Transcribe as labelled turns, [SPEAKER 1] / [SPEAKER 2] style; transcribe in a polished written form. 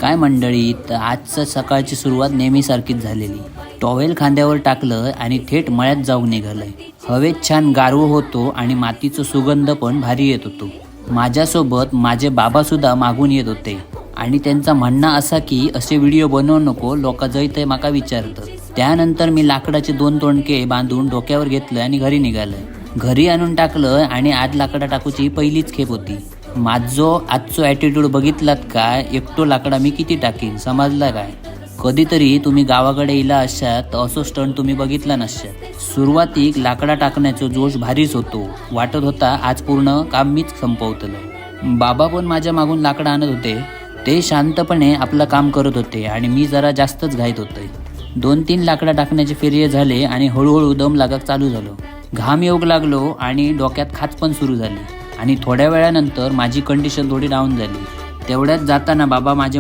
[SPEAKER 1] काय मंडळी, तर आजचं सकाळची सुरुवात नेहमीसारखीच झालेली. टॉवेल खांद्यावर टाकलं आणि थेट मळ्यात जाऊन निघालंय. हवेत छान गारवा होतो आणि मातीचा सुगंध पण भारी येत होतो. माझ्यासोबत माझे बाबासुद्धा मागून येत होते आणि त्यांचा म्हणणं असा की असे व्हिडिओ बनवू नको, लोक जैते माका विचारतात. त्यानंतर मी लाकडाचे 2 तोंडके बांधून डोक्यावर घेतलं आणि घरी निघालं. घरी आणून टाकलं आणि आज लाकडा टाकूची पहिलीच खेप होती. माझो आजचो ॲटिट्यूड बघितलात काय? एकटो लाकडा मी किती टाकीन, समजला काय? कधीतरी तुम्ही गावाकडे इला असात तर असो स्टंट तुम्ही बघितला नसशात. सुरुवातीक लाकडा टाकण्याचा जोश भारीच होतो. वाटत होता आज पूर्ण काम मीच संपवतलं. बाबा पण माझ्या मागून लाकडा आणत होते. ते शांतपणे आपलं काम करत होते आणि मी जरा जास्तच घाईत होते. 2-3 लाकडा टाकण्याचे फेरिये झाले आणि हळूहळू दम लागत चालू झालो. घाम येऊ लागलो आणि डोक्यात खाच पण सुरू झाली आणि थोड्या वेळानंतर माझी कंडिशन थोडी डाऊन झाली. तेवढ्यात जाताना बाबा माझे